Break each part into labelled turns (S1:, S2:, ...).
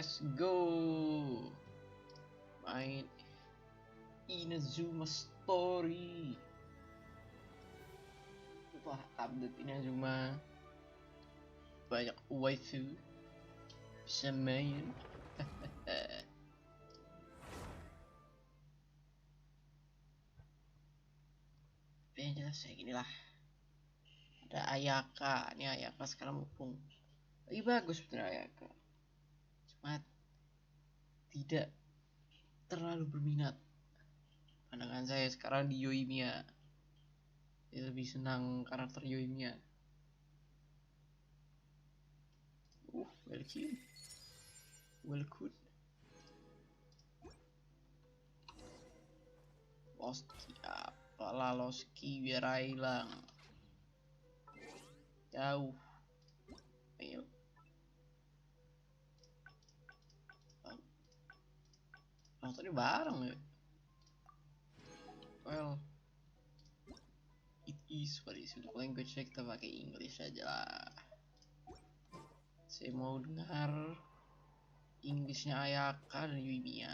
S1: Let's go. Main Inazuma Story. Wah, update Inazuma. Banyak waifu. Bisa main. Yang jelas kayak gini lah. Ada Ayaka. Ini Ayaka sekarang mumpung lagi bagus bener Ayaka. Cuma tidak terlalu berminat. Pandangan saya sekarang di yoimiya. Saya lebih senang karakter yoimiya. Well cute. Well good. Loski apalah Loski biar hilang. Jauh. Ayo. Tadi bareng ya. Well, it is what it is. Untuk language kita pakai English aja lah. Saya mau dengar Inggrisnya Ayaka dan yoimiya.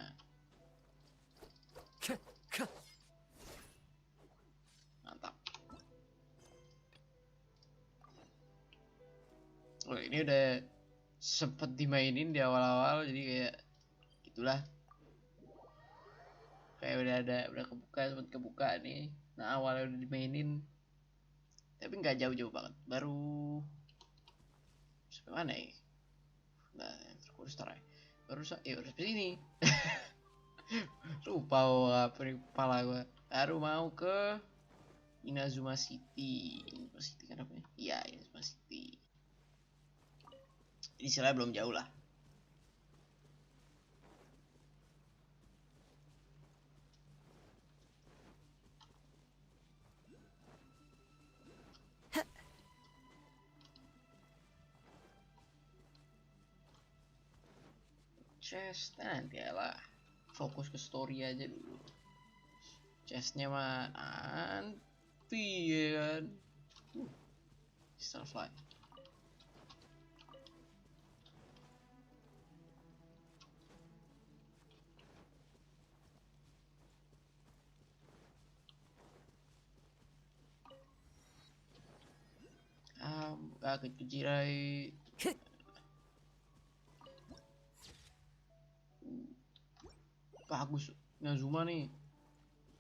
S1: Mantap. Oh, ini udah sempet dimainin di awal-awal, jadi kayak gitulah. Kayak udah sempet kebuka nih. Nah, awalnya udah dimainin, tapi nggak jauh-jauh banget. Baru sampai mana ya? Nah, terkurus ya. Baru udah sampai sini. Lupa apa nih kepala gua. Baru mau ke Inazuma City. Inazuma City kan apa ya? Iya, Inazuma City. Istilahnya belum jauh lah. Chest nanti lah. Fokus ke story aja dulu. Chestnya mah nanti ya kan. Starfly. Agak kejirai. Bagus Inazuma nih.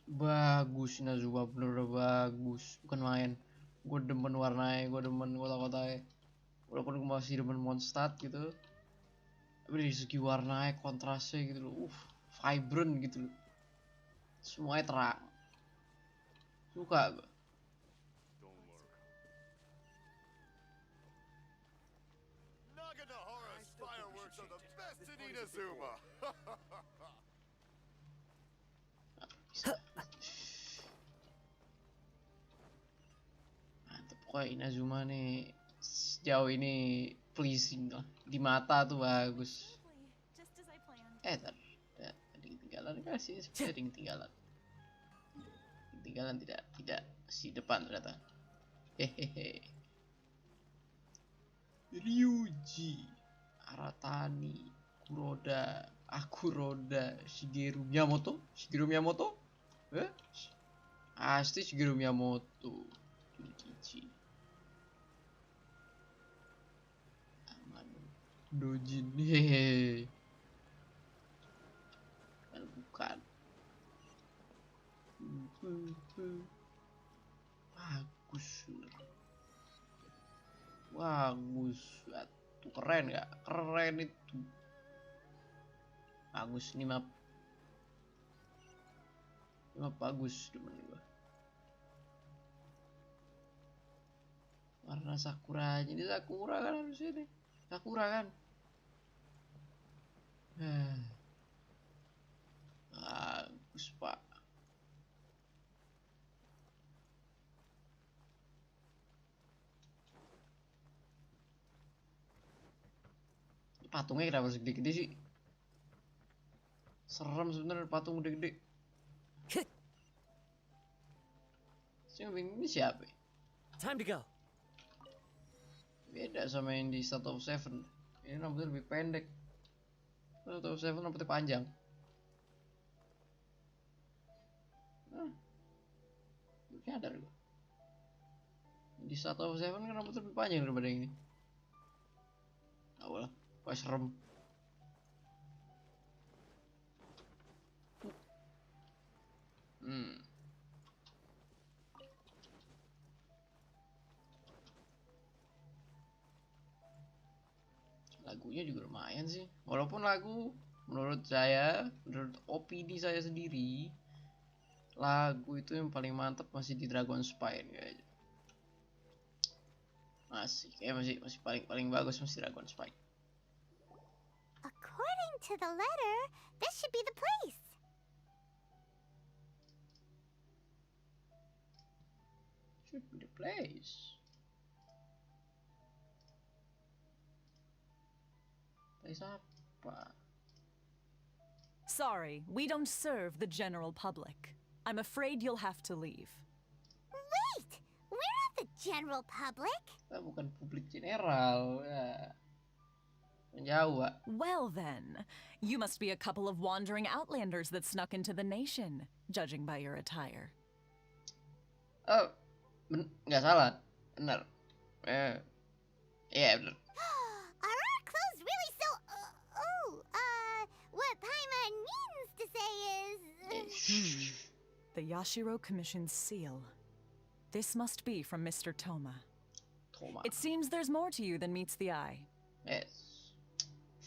S1: Bagus Inazuma, bener bagus. Bukan main. Gue demen warnanya, gue demen kota-kotanya. Walaupun gue masih demen Mondstadt gitu, tapi dari segi warnanya, kontrasnya gitu loh. Vibrant gitu loh. Semuanya terang. Suka gue.
S2: Fireworks are the best in Inazuma.
S1: Mantap, pokoknya Inazuma nih sejauh ini pleasing lah. Di mata tuh bagus. Tadi ketinggalan kasih seperti ketinggalan. Ketinggalan tidak si depan ternyata. Hehehe. Ryuji, Aratani, Akuroda, Shigeru Miyamoto, Pasti Shigeru Miyamoto, Kichi, Amano, Dojin, hehehe, dan bukan, bagus, tuh keren nggak? Keren itu, bagus nih map bagus temen gua. Warna sakura aja, ini sakura kan harusnya nih, sakura kan. Bagus pak. Patungnya kenapa segede-gede sih? Serem sebenarnya patung gede-gede. Ini siapa?
S3: Time to go.
S1: Beda sama yang di Start of Seven. Ini rambutnya lebih pendek. Atau Seven rambutnya panjang. Nyadar gue. Di satu Seven kan rambutnya lebih panjang daripada yang ini. Awal, pas serem. Lagunya juga lumayan sih. Walaupun lagu menurut saya, menurut opini saya sendiri, lagu itu yang paling mantap masih di Dragon Spine kayaknya. Masih paling bagus masih Dragon Spine.
S3: According to the letter, this should be the place.
S1: Should be the place. Place apa?
S4: Sorry, we don't serve the general public. I'm afraid you'll have to leave.
S3: Wait! We're not the general public.
S1: Kita bukan publik general. Ya. Menjauh.
S4: Well then, you must be a couple of wandering outlanders that snuck into the nation, judging by your attire.
S1: Oh, nggak salah. Benar. Iya benar.
S3: Are our clothes really so... what Paimon means to say is...
S4: The Yashiro Commission's seal. This must be from Mr. Toma. It seems there's more to you than meets the eye.
S1: Yes.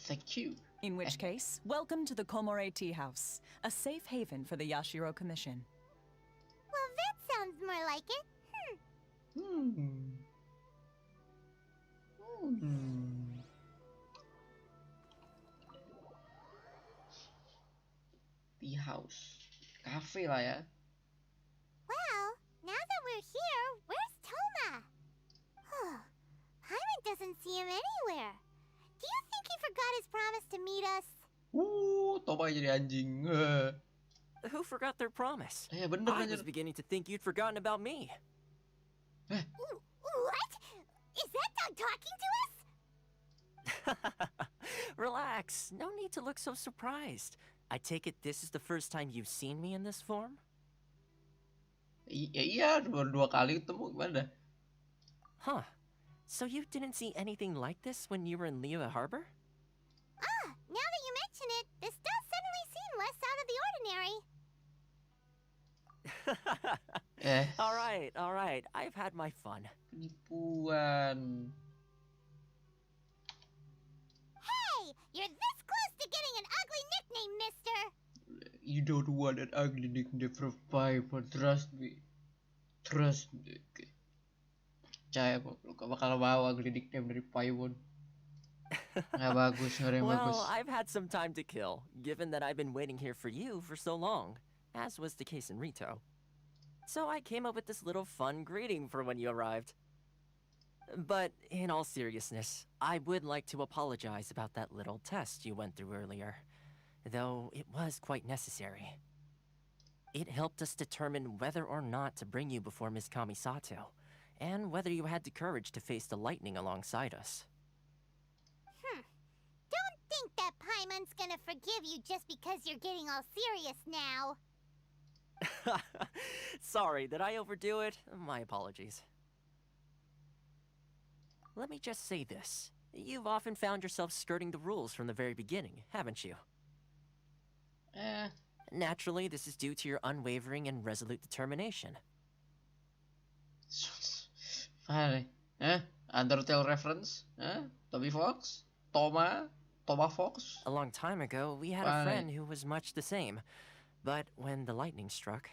S1: Thank you.
S4: In which case, welcome to the Komore Tea House, a safe haven for the Yashiro Commission.
S3: Well, that sounds more like it.
S1: Tea house. Cafe lah ya.
S3: Well, now that we're here, where's Toma? Paimon doesn't see him anywhere. Do you think he forgot his promise to meet us?
S1: Toma jadi anjing.
S5: Who forgot their promise?
S1: Ya bener
S5: I
S1: bener.
S5: was beginning to think you'd forgotten about me.
S3: What? Is that dog talking to us?
S5: Relax. No need to look so surprised. I take it this is the first time you've seen me in this form?
S1: Iya, dua kali ketemu gimana?
S5: Huh. So you didn't see anything like this when you were in Liyue Harbor?
S3: Now that you mention it, this does suddenly seem less out of the ordinary.
S5: All right. I've had my fun.
S1: Penipuan.
S3: Hey, you're this close to getting an ugly nickname, mister.
S1: You don't want an ugly nickname from Piper, trust me. Trust me. Percaya kok, lu gak bakal mau ugly nickname dari Paimon. Nggak bagus, nggak ada yang bagus.
S5: Well, I've had some time to kill, given that I've been waiting here for you for so long, as was the case in Rito. So I came up with this little fun greeting for when you arrived. But in all seriousness, I would like to apologize about that little test you went through earlier, though it was quite necessary. It helped us determine whether or not to bring you before Ms. Kamisato, and whether you had the courage to face the lightning alongside us.
S3: Don't think that Paimon's gonna forgive you just because you're getting all serious now.
S5: Sorry, did I overdo it? My apologies. Let me just say this. You've often found yourself skirting the rules from the very beginning, haven't you? Naturally, this is due to your unwavering and resolute determination.
S1: Mana nih? Undertale reference? Toby Fox? Toma Fox?
S5: A long time ago, we had a friend who was much the same. But when the lightning struck...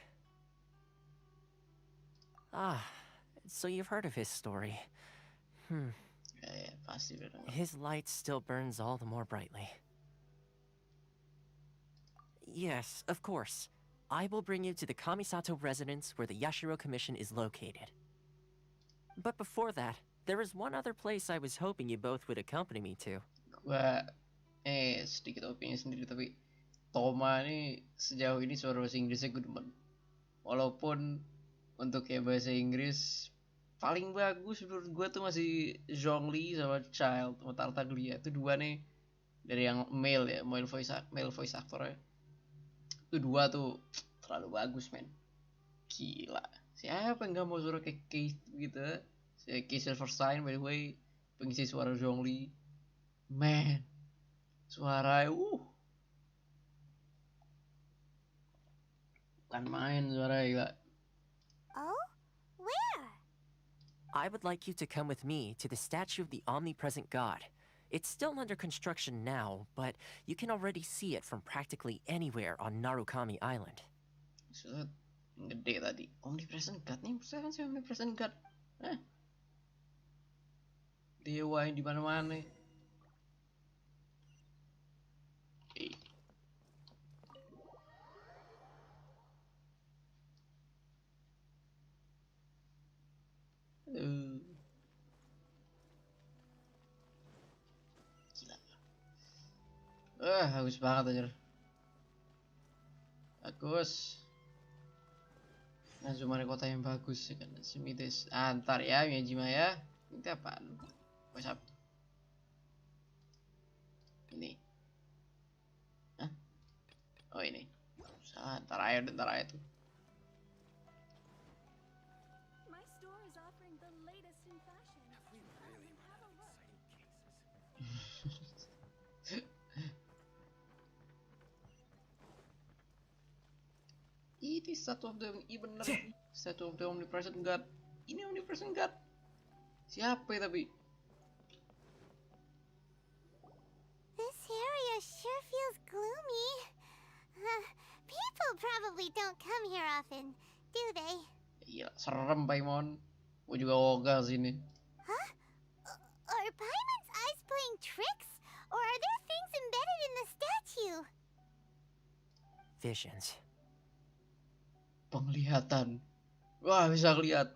S5: so you've heard of his story.
S1: Pasti bener.
S5: His light still burns all the more brightly. Yes, of course. I will bring you to the Kamisato residence where the Yashiro Commission is located. But before that, there is one other place I was hoping you both would accompany me to.
S1: Gua sedikit opini sendiri, tapi Toma nih sejauh ini suara bahasa Inggrisnya gue demen. Walaupun untuk kayak bahasa Inggris paling bagus menurut gue tuh masih Zhongli sama Child sama Tartaglia. Itu dua nih dari yang male ya, male voice actor ya. Itu 2 tuh terlalu bagus men, gila. Siapa yang nggak mau suara kayak Case gitu? Si Case Silverstein by the way, pengisi suara Zhongli, man, suara bukan main suara gila.
S3: Oh? Where?
S5: I would like you to come with me to the statue of the omnipresent god. It's still under construction now, but you can already see it from practically anywhere on Narukami Island.
S1: Maksudnya gede tadi. Omnipresent God nih, misalkan sih omnipresent God. Dewa yang di mana-mana. Gila. Bagus banget anjir. Bagus. Nah, cuma kota yang bagus ya kan. Semites. Antar ya, Miyajima ya. Ini apaan? WhatsApp. Ini. Hah? Oh ini. Salah, ntar aja tuh.
S4: My store is offering the latest in fashion.
S1: Ini satu of the bener. Satu of the omnipresent God. Ini omnipresent God. Siapa ya tapi?
S3: This area sure feels gloomy. People probably don't come here often, do they?
S1: Iya, serem Paimon. Gue juga ogah sini.
S3: Huh? Are Paimon's eyes playing tricks? Or are there things embedded in the statue?
S5: Visions.
S1: Penglihatan. Wah, bisa lihat.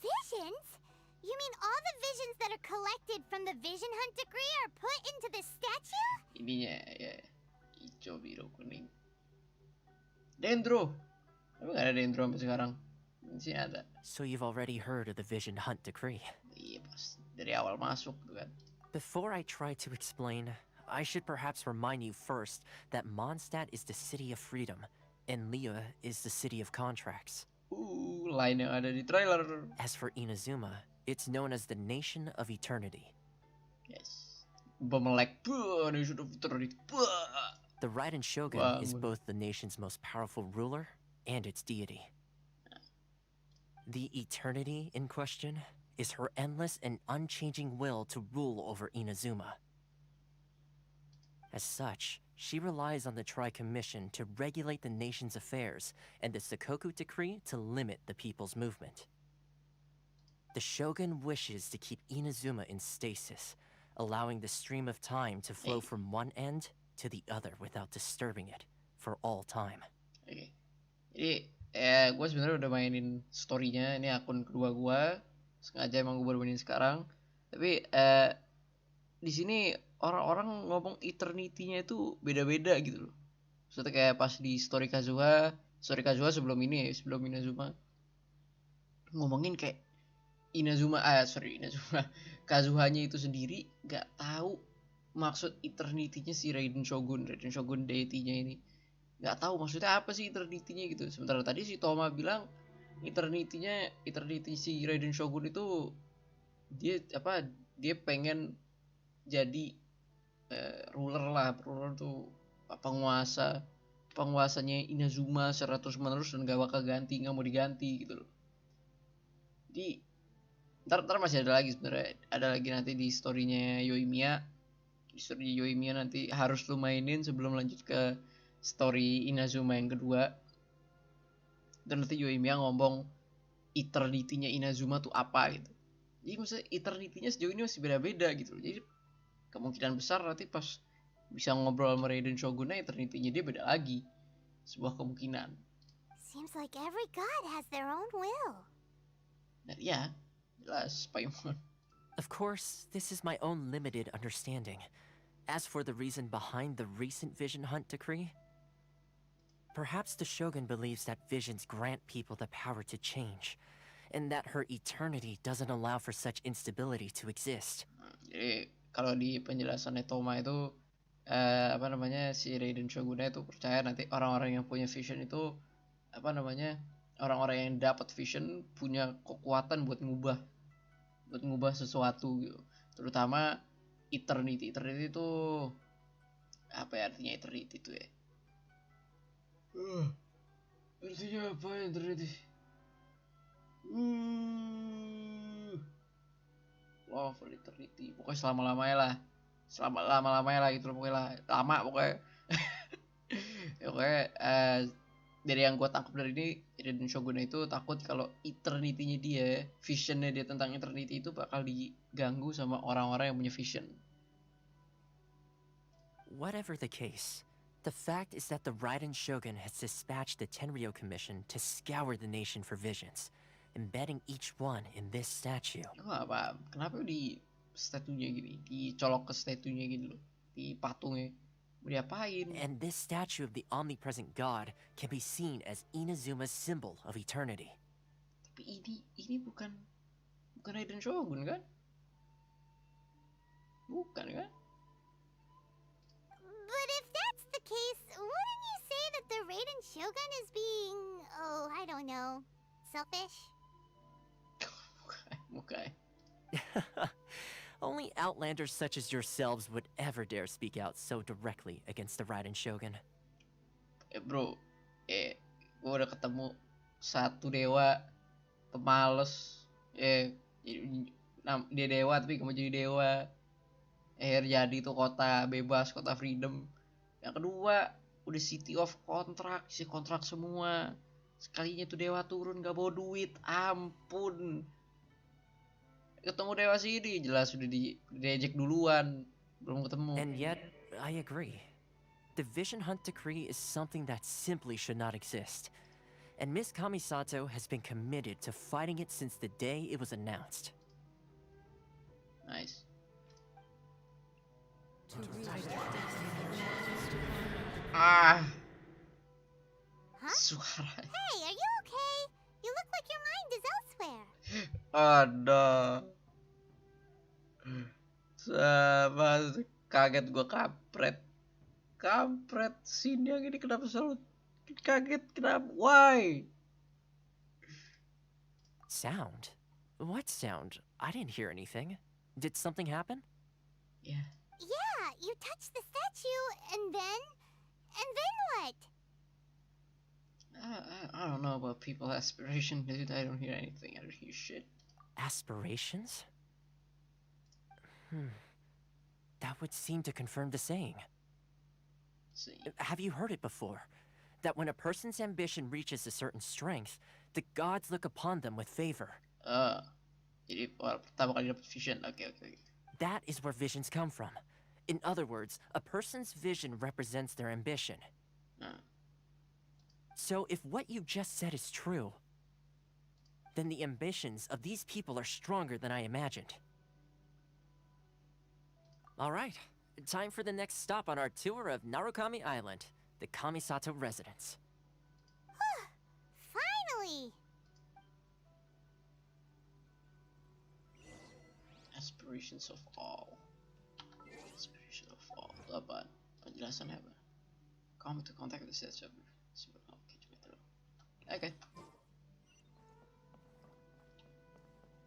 S3: Visions? You mean all the visions that are collected from the vision hunt decree are put into the statue?
S1: Ininya ya. Hijau, biru, kuning. Dendro. Tapi gak ada dendro sampai sekarang. Di sini ada.
S5: So you've already heard of the vision hunt decree?
S1: Iya, pas dari awal masuk tuh kan.
S5: Before I try to explain, I should perhaps remind you first that Mondstadt is the city of freedom, and Liyue is the city of contracts.
S1: Lain yang ada di trailer.
S5: As for Inazuma, it's known as the Nation of Eternity.
S1: Yes. Bemelek. Nation of Eternity.
S5: The Raiden Shogun is both the nation's most powerful ruler and its deity. The Eternity in question is her endless and unchanging will to rule over Inazuma. As such, she relies on the Tri-Commission to regulate the nation's affairs and the Sakoku Decree to limit the people's movement. The Shogun wishes to keep Inazuma in stasis, allowing the stream of time to flow from one end to the other without disturbing it for all time.
S1: Oke. Jadi, gue sebenarnya udah mainin story-nya. Ini akun kedua gue. Sengaja emang gue baru mainin sekarang. Tapi di sini orang-orang ngomong eternity-nya itu beda-beda gitu loh. Maksudnya kayak pas di story Kazuha sebelum ini ya, sebelum Inazuma. Ngomongin kayak Inazuma. Kazuhanya itu sendiri gak tahu maksud eternity-nya si Raiden Shogun deity-nya ini. Gak tahu maksudnya apa sih eternity-nya gitu. Sementara tadi si Toma bilang eternity si Raiden Shogun itu dia pengen jadi ruler tuh penguasanya Inazuma secara terus menerus dan gak bakal ganti, gak mau diganti gitu loh. Jadi ntar masih ada lagi sebenarnya, ada lagi nanti di story-nya yoimiya. Di story yoimiya nanti harus lu mainin sebelum lanjut ke story Inazuma yang kedua. Dan nanti yoimiya ngomong eternity-nya Inazuma tuh apa gitu. Jadi maksudnya eternity-nya sejauh ini masih beda-beda gitu loh. Jadi kemungkinan besar nanti pas bisa ngobrol sama Raiden Shogunnya eternity-nya dia beda lagi. Sebuah kemungkinan.
S3: Seems like every god has their own will.
S1: Nah, ya, jelas Paimon.
S5: Of course, this is my own limited understanding. As for the reason behind the recent vision hunt decree, perhaps the Shogun believes that visions grant people the power to change, and that her eternity doesn't allow for such instability to exist.
S1: Jadi kalau di penjelasannya Toma itu apa namanya, si Raiden Shogunnya itu percaya nanti orang-orang yang punya vision itu apa namanya, orang-orang yang dapat vision punya kekuatan buat ngubah sesuatu gitu, terutama eternity itu apa ya, artinya eternity itu ya, artinya apa ya eternity, love for eternity, pokoknya selama-lamanya lah gitu loh, pokoknya lah, lama pokoknya. Pokoknya dari yang gue tangkap dari ini, Raiden Shogun itu takut kalau eternity-nya dia, visionnya dia tentang eternity itu bakal diganggu sama orang-orang yang punya vision.
S5: Whatever the case, the fact is that the Raiden Shogun has dispatched the Tenryou Commission to scour the nation for visions, embedding each one in this statue.
S1: Gue gak paham, kenapa di statunya gini, dicolok ke statunya gini loh, di patungnya. Mau diapain?
S5: And this statue of the omnipresent god can be seen as Inazuma's symbol of eternity.
S1: Tapi ini bukan Raiden Shogun kan? Bukan kan?
S3: But if that's the case, wouldn't you say that the Raiden Shogun is being, I don't know, selfish?
S1: Bukan.
S5: Only outlanders such as yourselves would ever dare speak out so directly against the Raiden Shogun.
S1: Bro, gue udah ketemu satu dewa pemalas, dia dewa tapi kamu jadi dewa. Terjadi tuh kota bebas, kota freedom. Yang kedua, udah city of contract, isi kontrak semua. Sekalinya tuh dewa turun gak bawa duit, ampun. Ketemu dewa sini jelas udah diejek duluan, belum ketemu.
S5: And yet, I agree. The Vision Hunt Decree is something that simply should not exist. And Miss Kamisato has been committed to fighting it since the day it was announced.
S1: Nice. Suara.
S3: Hey, are you okay? You look like your mind is elsewhere.
S1: Ada. Sama kaget gue, kampret sini yang ini kenapa selalu kaget, kenapa, why?
S5: Sound? What sound? I didn't hear anything. Did something happen?
S1: Yeah.
S3: Yeah, you touched the statue, and then what?
S1: I don't know about people's aspiration, dude. I don't hear anything. I don't hear shit.
S5: Aspirations? That would seem to confirm the saying.
S1: See.
S5: Have you heard it before? That when a person's ambition reaches a certain strength, the gods look upon them with favor.
S1: Jadi pertama kali dapat vision. Okay.
S5: That is where visions come from. In other words, a person's vision represents their ambition. So if what you just said is true, then the ambitions of these people are stronger than I imagined. All right, time for the next stop on our tour of Narukami Island, the Kamisato residence.
S3: Finally!
S1: Aspirations of all. Aspiration of all. Itu apaan? Penjelasannya apa? Come to contact the set of... Okay.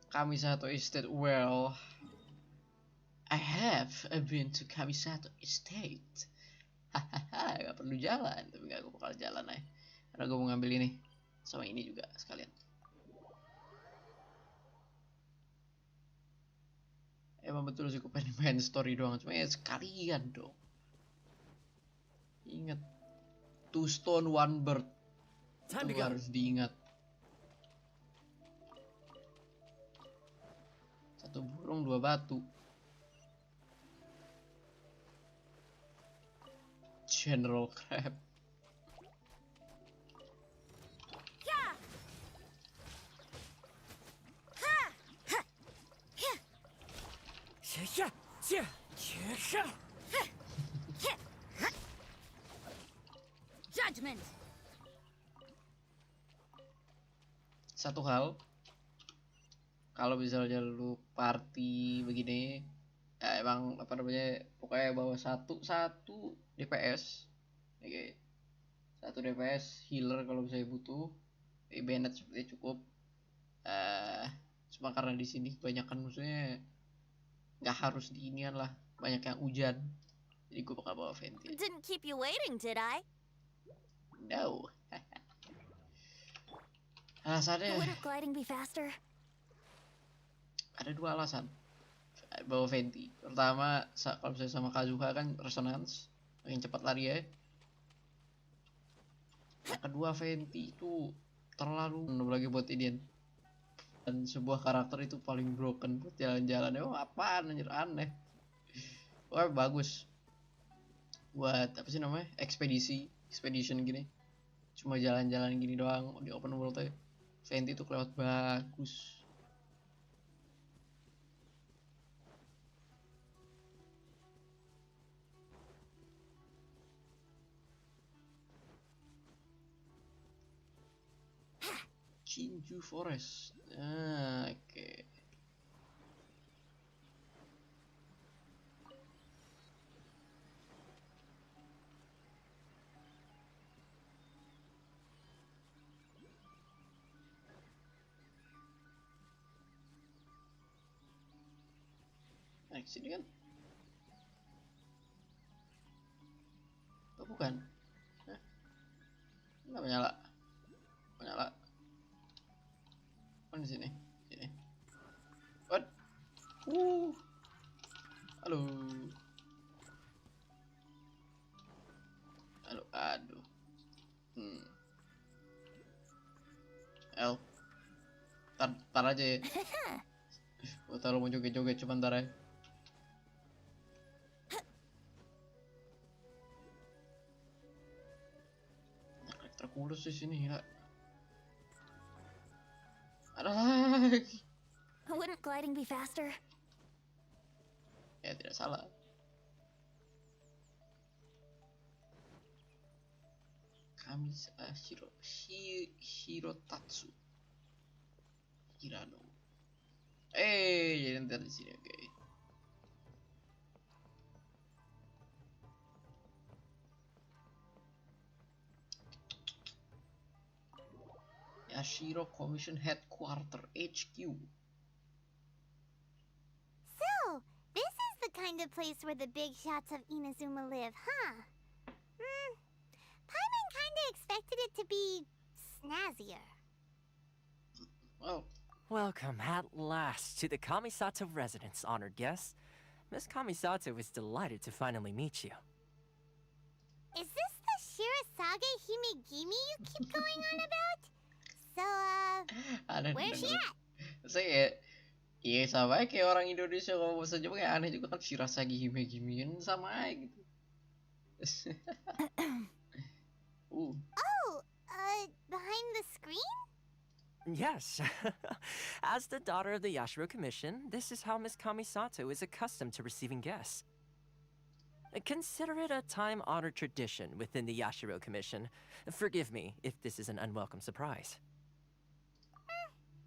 S1: Kamisato Estate. Well, I have been to Kamisato Estate. Hahaha, gak perlu jalan, tapi gak gue bakal jalan aja. Karena gue mau ngambil ini sama ini juga sekalian. Emang betul sih gue pengen main story doang, cuma ya sekalian dong. Ingat, 2 stone 1 bird. Itu harus diingat. 1 burung 2 batu. General Crab.
S3: Judgment.
S1: Satu hal, kalau misalnya lu party begini, Ya emang apa namanya, pokoknya bawa satu DPS, oke, satu DPS healer kalau misalnya butuh, Bennett sepertinya cukup. Cuma karena di sini kebanyakan musuhnya nggak harus di inian lah, banyak yang hujan, jadi gue bakal bawa Venti.
S3: Didn't keep you waiting, did I?
S1: No. Alasannya
S3: Wouldn't gliding be faster?
S1: ada dua alasan bawa Venti. Pertama, kalau misalnya sama Kazuha kan resonance, makin cepat lari ya. Yang kedua, Venti itu terlalu lagi buat Indian, dan sebuah karakter itu paling broken buat jalan-jalan. Oh apaan anjir, aneh. Wah bagus buat apa sih namanya, expedition gini, cuma jalan-jalan gini doang di open world aja. Venti tuh kelewat bagus. Shinju Forest. Oke. Nah, sini kan? Oh, bukan. Hah? Nggak menyala. Menyala. Oh, di sini. Sini. What? Halo. Halo, aduh. Tar aja ya. Gue taruh mau joget-joget cuma ntar ya. Karakter kurus di sini gila. Ada lagi.
S3: Wouldn't gliding be faster?
S1: Ya tidak salah. Kami Shirotatsu Hirano. Jadi ntar di sini, oke. Yashiro Commission Headquarter HQ.
S3: So, this is the kind of place where the big shots of Inazuma live, huh? Paimon kinda expected it to be snazzier.
S1: Well,
S5: Welcome at last to the Kamisato residence, honored guests. Miss Kamisato is delighted to finally meet you.
S3: Is this the Shirasage Himegimi you keep going on about? So,
S1: aneh.
S3: where's she at?
S1: Saya iya sama aja kayak orang Indonesia kalau bahasa Jepang kayak aneh juga kan, Shirasagi Hime-gimian sama aja gitu.
S3: Oh, behind the screen?
S5: Yes. As the daughter of the Yashiro Commission, this is how Miss Kamisato is accustomed to receiving guests. Consider it a time-honored tradition within the Yashiro Commission. Forgive me if this is an unwelcome surprise.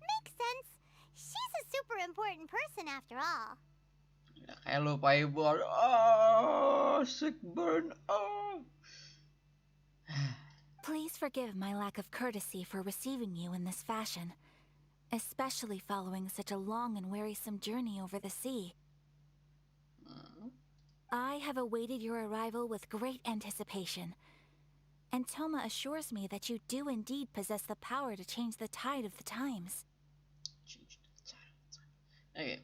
S3: Makes sense. She's a super important person after all.
S1: Ya, kayak lupa ibu. Sick burn.
S6: Please forgive my lack of courtesy for receiving you in this fashion, especially following such a long and wearisome journey over the sea. I have awaited your arrival with great anticipation, and Toma assures me that you do indeed possess the power to change the tide of the times.
S1: Oke.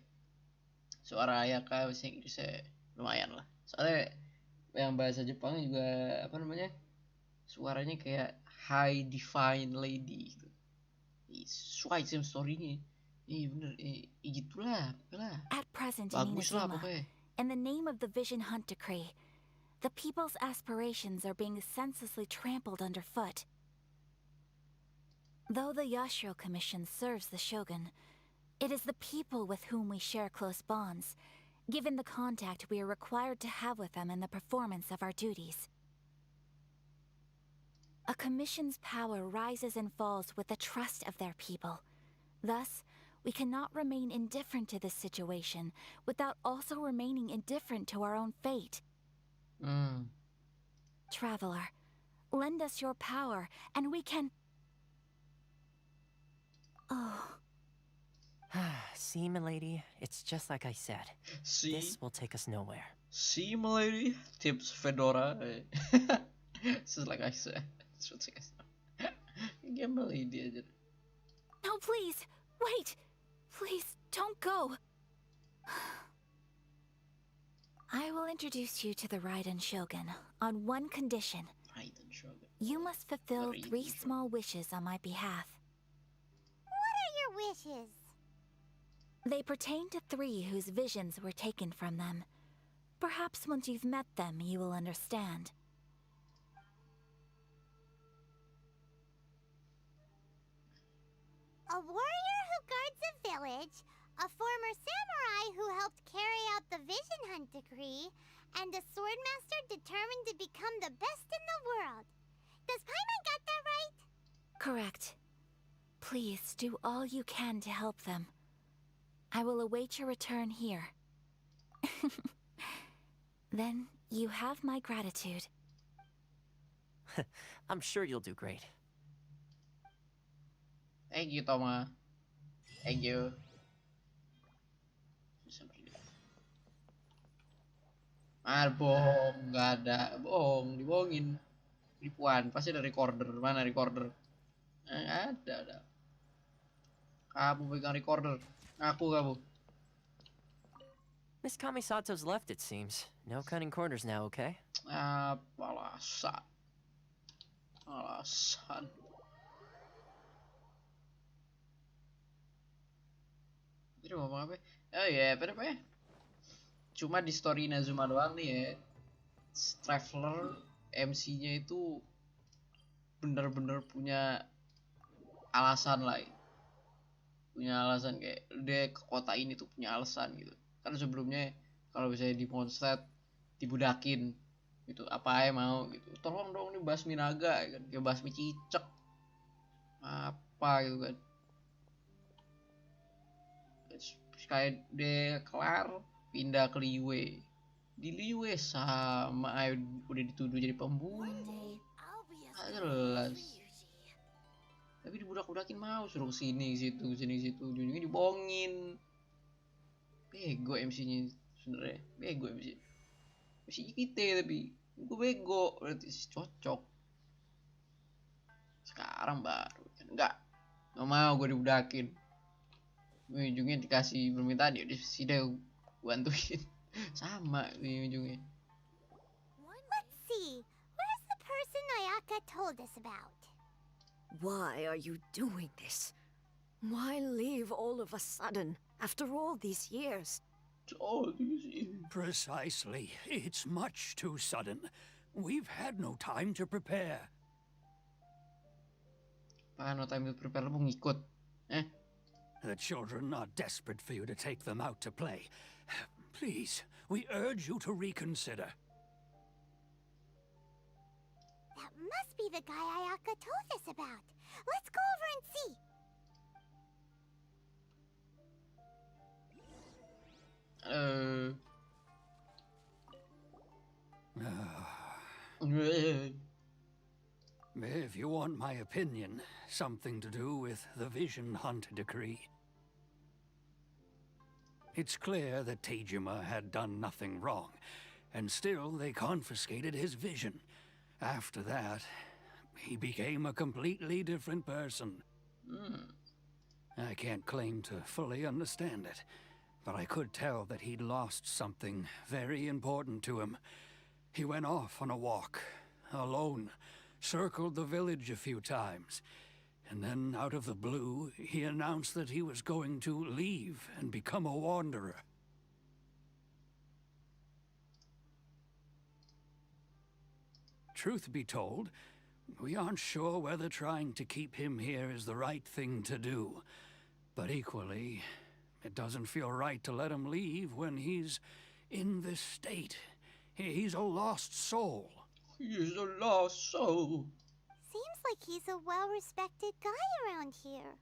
S1: Suara Ayaka bahasa Inggrisnya lumayan lah. Soalnya yang bahasa Jepang juga apa namanya? Suaranya kayak high divine lady gitu. Sesuai sih story-nya. Bener, gitulah, pokoknya.
S6: At present in
S1: Bagus lah
S6: Inazuma,
S1: pokoknya.
S6: in the name of the Vision Hunt Decree, the people's aspirations are being senselessly trampled underfoot. Though the Yashiro Commission serves the Shogun, it is the people with whom we share close bonds, given the contact we are required to have with them in the performance of our duties. A commission's power rises and falls with the trust of their people. Thus, We cannot remain indifferent to this situation without also remaining indifferent to our own fate. Traveler, lend us your power, and we can... Oh.
S5: See, milady, it's just like I said.
S1: See,
S5: This will take us nowhere.
S1: see, milady, tips Fedora. Just like I said. Kayak milady aja.
S6: No, please, wait. Please, don't go. I will introduce you to the Raiden Shogun on one condition.
S1: Raiden Shogun.
S6: You must fulfill
S1: Raiden
S6: 3
S1: Shogun.
S6: small wishes on my behalf.
S3: What are your wishes?
S6: They pertain to 3 whose visions were taken from them. Perhaps once you've met them, you will understand.
S3: A warrior who guards a village, a former samurai who helped carry out the vision hunt decree, and a swordmaster determined to become the best in the world. Does Paimon got that right?
S6: Correct. Please do all you can to help them. I will await your return here. Then you have my gratitude.
S5: I'm sure you'll do great.
S1: Thank you, Toma. Thank you. Bohong, nggak ada. Bohong, dibohongin. Penipuan, pasti ada recorder. Mana recorder? Ada. Kamu pegang recorder. Ngaku kamu.
S5: Miss Kamisato's left, it seems. No cutting corners now, okay?
S1: Alasan. Jadi mau ngomong apa? Oh ya, apa namanya? Cuma di story Inazuma doang nih ya. Traveler MC-nya itu bener-bener punya alasan lah. Punya alasan kayak dia ke kota ini tuh punya alasan gitu. Kan sebelumnya kalau misalnya di Mondstadt dibudakin gitu, apa aja mau gitu. Tolong dong nih basmi naga kan, kayak basmi cicak. Apa gitu kan. Kayak dia kelar pindah ke Liyue. Di Liyue sama udah dituduh jadi pembunuh. Jelas. Tapi dibudak-budakin mau suruh kesini situ ujungnya dibohongin. Bego MC-nya sebenarnya. Bego MC. MC kita tapi gue bego berarti cocok. Sekarang baru kan enggak mau gue dibudakin. Ujungnya dikasih permintaan dia sudah bantuin. Sama di ujungnya.
S3: Let's see. Where's the person Ayaka told us about?
S7: Why are you doing this? Why leave all of a sudden, after all these years?
S8: Precisely. It's much too sudden. We've had no time to prepare.
S1: No time to prepare, lu mau ngikut.
S8: The children are desperate for you to take them out to play. Please, we urge you to reconsider.
S3: That must be the guy Ayaka told us about. Let's go over and see.
S8: If you want my opinion, something to do with the Vision Hunt decree. It's clear that Tejima had done nothing wrong, and still they confiscated his vision. After that, he became a completely different person. I can't claim to fully understand it, but I could tell that he'd lost something very important to him. He went off on a walk, alone, circled the village a few times, and then out of the blue, he announced that he was going to leave and become a wanderer. Truth be told, we aren't sure whether trying to keep him here is the right thing to do. But equally, it doesn't feel right to let him leave when he's in this state. He's a lost soul.
S1: He's a lost soul.
S3: Seems like he's a well-respected guy around here.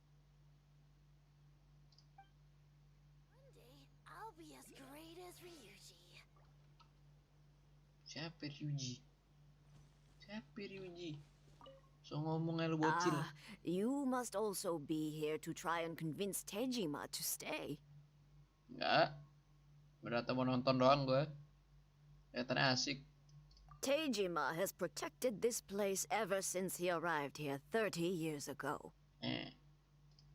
S1: Siapa Ryuji? Siapa Ryuji? So ngomongnya lu bocil.
S7: You must also be here to try and convince Tejima to stay.
S1: Enggak. Berarti mau nonton doang gue. Kelihatannya asik.
S7: Tejima has protected this place ever since he arrived here 30 years ago.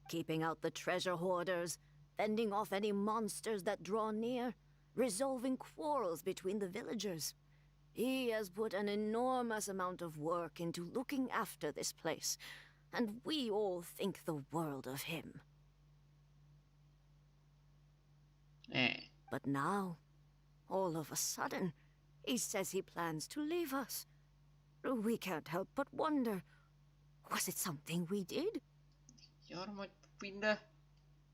S7: Keeping out the treasure hoarders, fending off any monsters that draw near, resolving quarrels between the villagers. He has put an enormous amount of work into looking after this place, and we all think the world of him. But now, all of a sudden, he says he plans to leave us. We can't help but wonder, was it something we did?
S1: Ya orang mau pindah.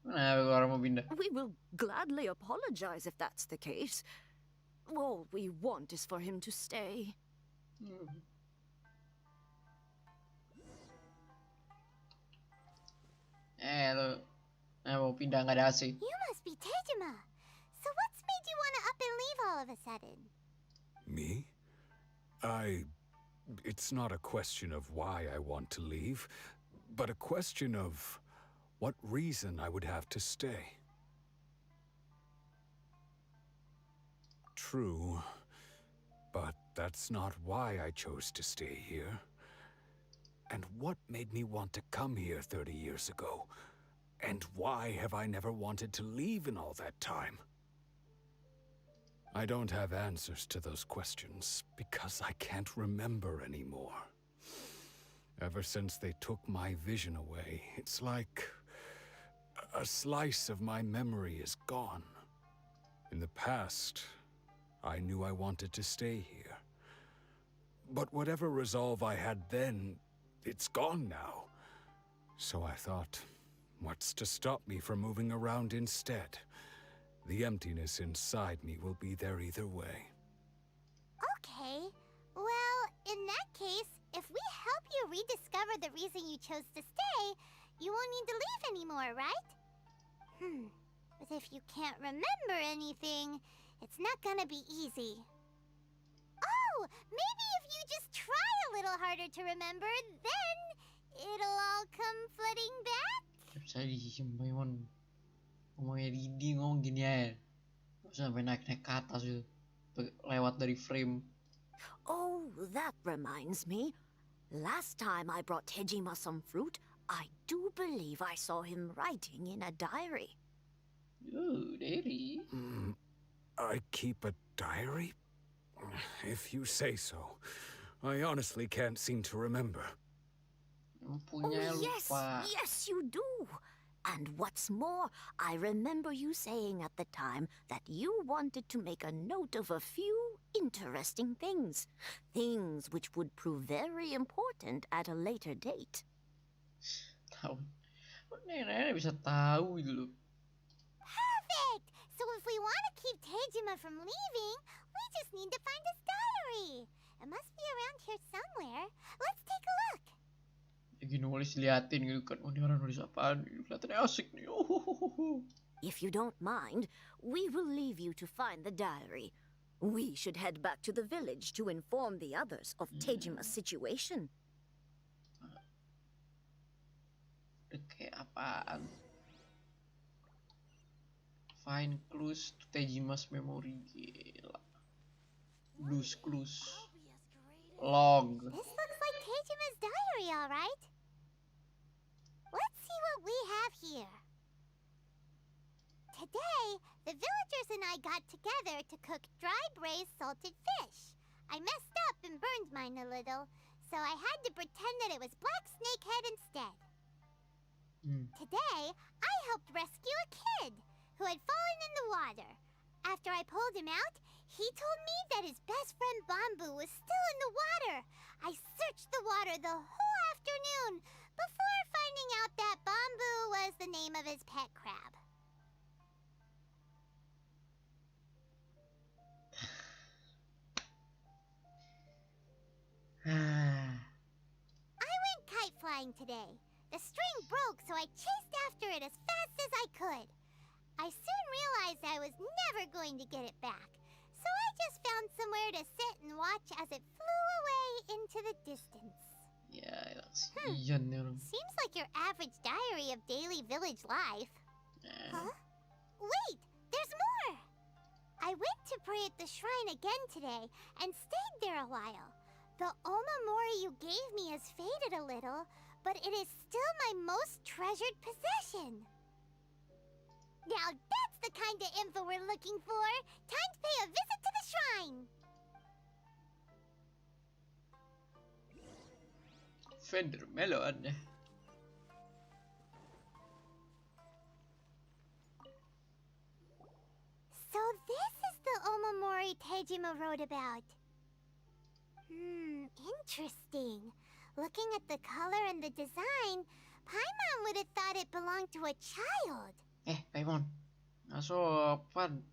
S1: Mana orang mau pindah?
S7: We will gladly apologize if that's the case. All we want is for him to stay.
S1: Lu mau pindah nggak ada AC.
S3: You must be Tejima. So what's made you want to up and leave all of a sudden?
S9: Me? It's not a question of why I want to leave, but a question of what reason I would have to stay. True, but that's not why I chose to stay here. And what made me want to come here 30 years ago? And why have I never wanted to leave in all that time? I don't have answers to those questions because I can't remember anymore. Ever since they took my vision away, it's like a slice of my memory is gone. In the past, I knew I wanted to stay here. But whatever resolve I had then, it's gone now. So I thought, what's to stop me from moving around instead? The emptiness inside me will be there either way.
S3: Okay. Well, in that case, if we help you rediscover the reason you chose to stay, you won't need to leave anymore, right? But if you can't remember anything, it's not gonna be easy. Oh, maybe if you just try a little harder to remember, then it'll all come flooding back?
S1: Bisa disimpan. Ngomongnya Didi ngomong gini aja. Gak usah sampai naik-naik ke atas gitu. Lewat dari frame.
S7: Oh, that reminds me. Last time I brought Tejima some fruit, I do believe I saw him writing in a diary.
S1: Oh, diary?
S9: I keep a diary? If you say so. I honestly can't seem to remember.
S1: Punya lupa.
S7: Yes, you do. And what's more, I remember you saying at the time that you wanted to make a note of a few interesting things. Things which would prove very important at a later date.
S1: Tahu. Nenek bisa tahu gitu loh.
S3: Perfect! So if we want to keep Tejima from leaving, we just need to find his diary. It must be around here somewhere. Let's take a look.
S1: Lagi nulis liatin gitu kan. Oh, ini orang nulis apaan? Kelihatannya asik nih.
S7: If you don't mind, we will leave you to find the diary. We should head back to the village to inform the others of Tejima's situation.
S1: Kayak apaan? Find clues to Tejima's memory. Gila. Blues clues. Log.
S3: This looks like Tejima's diary, all right. Let's see what we have here. Today, the villagers and I got together to cook dry braised salted fish. I messed up and burned mine a little, so I had to pretend that it was black snakehead instead. Today, I helped rescue a kid who had fallen in the water. After I pulled him out, he told me that his best friend Bamboo was still in the water. I searched the water the whole afternoon before finding out that Bamboo was the name of his pet crab. I went kite flying today. The string broke, so I chased after it as fast as I could. I soon realized I was never never going to get it back. So I just found somewhere to sit and watch as it flew away into the distance.
S1: Ya, kasihan nih orang.
S3: Seems like your average diary of daily village life. Huh? Wait, there's more! I went to pray at the shrine again today and stayed there a while. The omamori you gave me has faded a little, but it is still my most treasured possession. Now that's the kind of info we're looking for. Time to pay a visit to the shrine.
S1: Fender melon.
S3: So this is the omamori Tejima wrote about. Interesting. Looking at the color and the design, Paimon would have thought it belonged to a child.
S1: Paimon. Nasopan.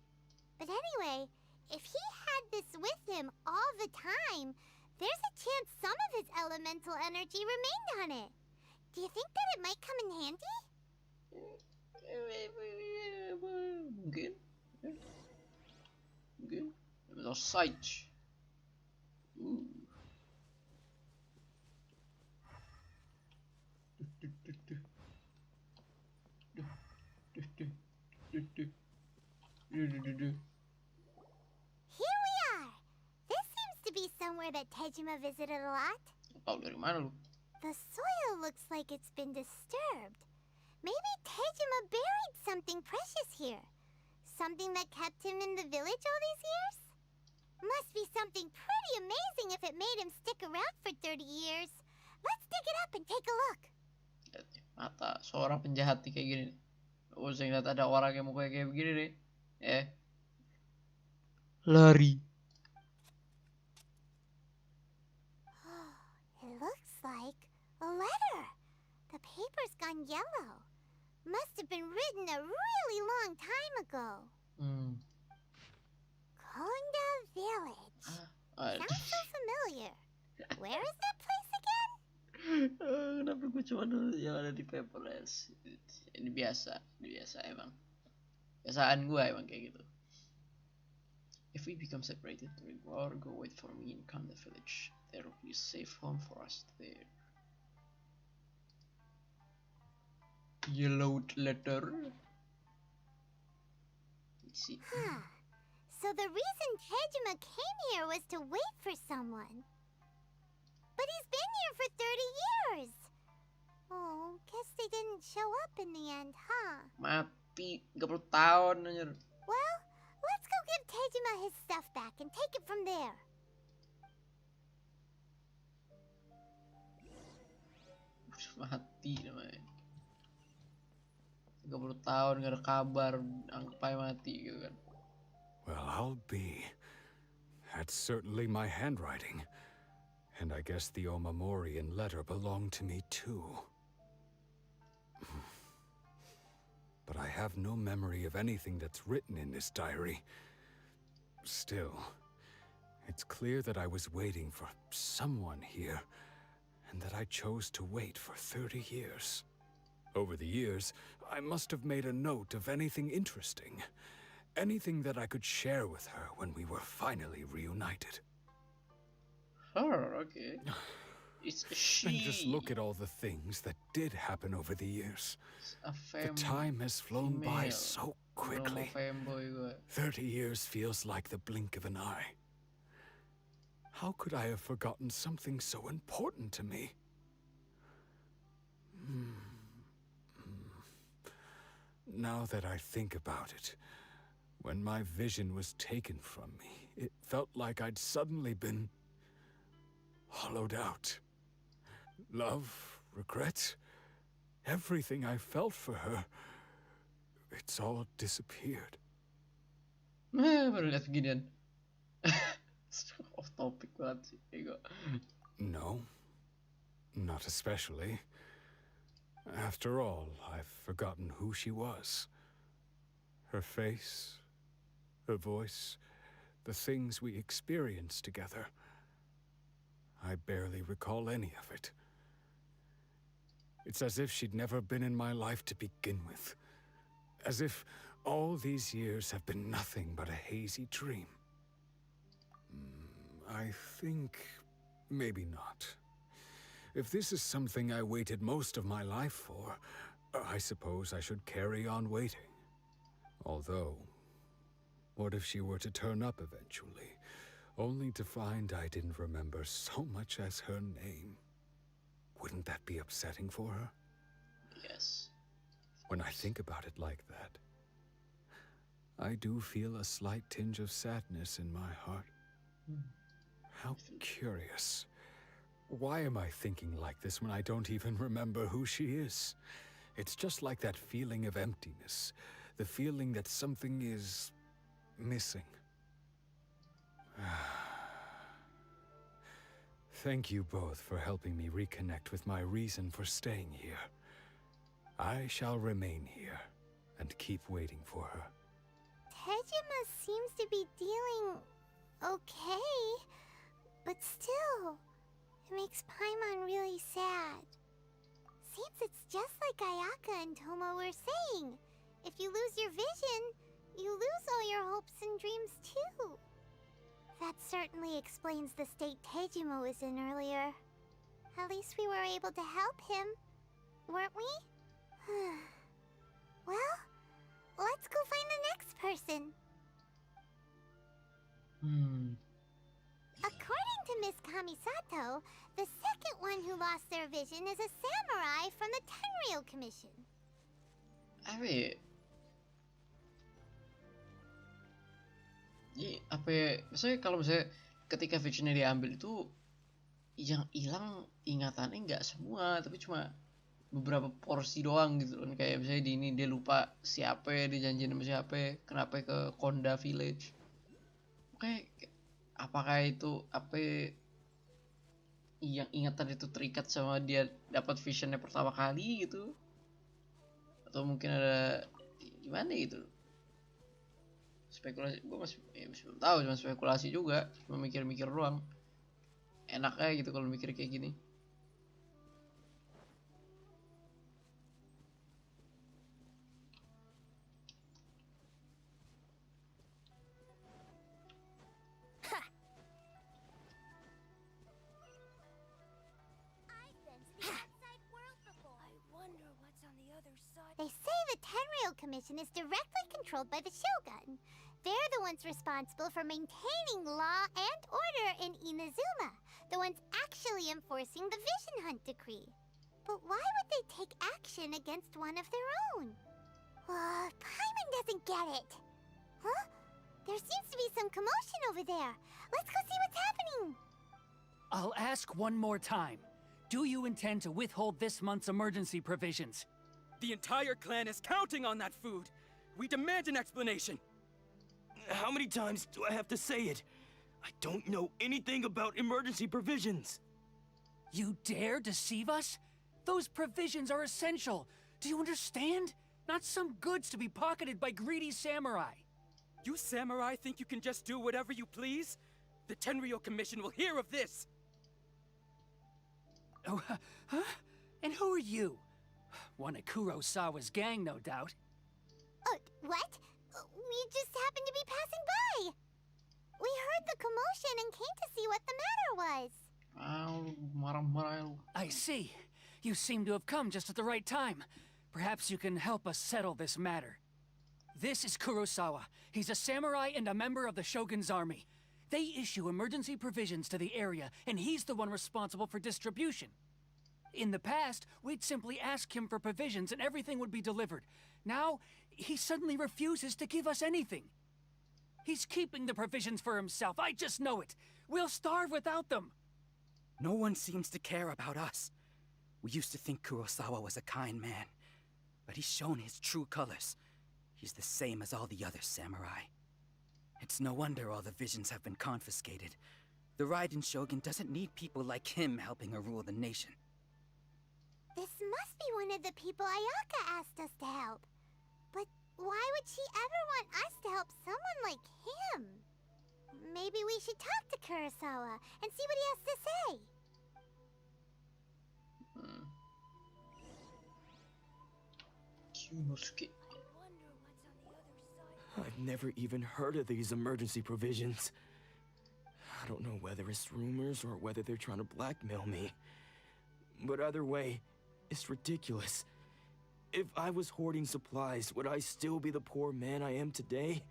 S3: But anyway, if he had this with him all the time, there's a chance some of his elemental energy remained on it. Do you think that it might come in handy?
S1: Mungkin. Mungkin. Ada sight.
S3: Here we are. This seems to be somewhere that Tejima visited a lot.
S1: Tahu dari mana lu?
S3: The soil looks like it's been disturbed. Maybe Tejima buried something precious here. Something that kept him in the village all these years? Must be something pretty amazing if it made him stick around for 30 years. Let's dig it up and take a look.
S1: Mata seorang penjahat kayak gini nih. Usah ngeliat ada orang yang mukanya kayak begini nih. Lari.
S3: It looks like a letter. The paper's gone yellow. Must have been written a really long time ago. Konda Village. Sounds so familiar. Where is that place again?
S1: Kenapa gue cuma nulis yang ada di paperless? Ini biasa emang. Biasaan gue emang kayak gitu. If we become separated, or go wait for me in Konda Village. There will be a safe home for us there. Yellowed letter. Let's see.
S3: So the reason Tejima came here was to wait for someone. But he's been here for 30 years. Oh, guess they didn't show up in the end, huh?
S1: Mati 30 tahun anjir.
S3: Well, let's go give Tejima his stuff back and take it from there.
S1: Mati namanya. 30 tahun gak ada kabar, anggap aja mati gitu kan.
S9: Well, I'll be. That's certainly my handwriting. And I guess the omamori and letter belong to me too. But I have no memory of anything that's written in this diary. Still, it's clear that I was waiting for someone here, and that I chose to wait for 30 years. Over the years, I must have made a note of anything interesting. Anything that I could share with her when we were finally reunited.
S1: Her, okay. It's she.
S9: And just look at all the things that did happen over the years. The time has flown by so quickly. 30 years feels like the blink of an eye. How could I have forgotten something so important to me? Now that I think about it, when my vision was taken from me, it felt like I'd suddenly been hollowed out. Love, regret, everything I felt for her, it's all disappeared.
S1: Baru lihat beginian. Off topic banget sih, Ego.
S9: No, not especially. After all, I've forgotten who she was. Her face, her voice, the things we experienced together. I barely recall any of it. It's as if she'd never been in my life to begin with. As if All these years have been nothing but a hazy dream. I think maybe not. If this is something I waited most of my life for, I suppose I should carry on waiting. Although, what if she were to turn up eventually, only to find I didn't remember so much as her name? Wouldn't that be upsetting for her?
S1: Yes.
S9: When I think about it like that, I do feel a slight tinge of sadness in my heart. How curious. Why am I thinking like this when I don't even remember who she is? It's just like that feeling of emptiness, the feeling that something is missing. Thank you both for helping me reconnect with my reason for staying here. I shall remain here and keep waiting for her.
S3: Tejima seems to be dealing okay, but still, it makes Paimon really sad. Seems it's just like Ayaka and Toma were saying. If you lose your vision, you lose all your hopes and dreams too. That certainly explains the state Tejima was in earlier. At least we were able to help him, weren't we? Well, let's go find the next person. According to Miss Kamisato, the second one who lost their vision is a samurai from the Tenryou Commission.
S1: Apa ya? Misalnya kalau misalnya ketika visionnya diambil itu yang hilang ingatannya nggak semua, tapi cuma beberapa porsi doang gitu kan. Kayak misalnya di ini dia lupa siapa, dia janjian sama siapa, kenapa ke Konda Village. Kayak apakah itu yang ingatan itu terikat sama dia dapat visionnya pertama kali gitu, atau mungkin ada gimana gitu. Spekulasi, gue masih belum tahu, cuma spekulasi juga, cuma mikir-mikir doang. Enaknya gitu kalau mikir kayak gini.
S3: They say the Tenryou Commission is directly controlled by the Shogun. They're the ones responsible for maintaining law and order in Inazuma, the ones actually enforcing the Vision Hunt Decree. But why would they take action against one of their own? Paimon doesn't get it. Huh? There seems to be some commotion over there. Let's go see what's happening.
S10: I'll ask one more time. Do you intend to withhold this month's emergency provisions?
S11: The entire clan is counting on that food. We demand an explanation.
S12: How many times do I have to say it? I don't know anything about emergency provisions.
S10: You dare deceive us? Those provisions are essential. Do you understand? Not some goods to be pocketed by greedy samurai.
S11: You samurai think you can just do whatever you please? The Tenryou Commission will hear of this.
S10: Oh, huh? And who are you? One of Kurosawa's gang, no doubt.
S3: What? We just happened to be passing by. We heard the commotion and came to see what the matter was.
S10: I see. You seem to have come just at the right time. Perhaps you can help us settle this matter. This is Kurosawa. He's a samurai and a member of the Shogun's army. They issue emergency provisions to the area, and he's the one responsible for distribution. In the past, we'd simply ask him for provisions and everything would be delivered. Now, he suddenly refuses to give us anything. He's keeping the provisions for himself. I just know it. We'll starve without them.
S11: No one seems to care about us. We used to think Kurosawa was a kind man, but he's shown his true colors. He's the same as all the other samurai. It's no wonder all the visions have been confiscated. The Raiden Shogun doesn't need people like him helping her rule the nation.
S3: This must be one of the people Ayaka asked us to help. But why would she ever want us to help someone like him? Maybe we should talk to Kurosawa and see what he has to say.
S12: I've never even heard of these emergency provisions. I don't know whether it's rumors or whether they're trying to blackmail me. But either way, it's ridiculous. If I was hoarding supplies, would I still be the poor man I am today?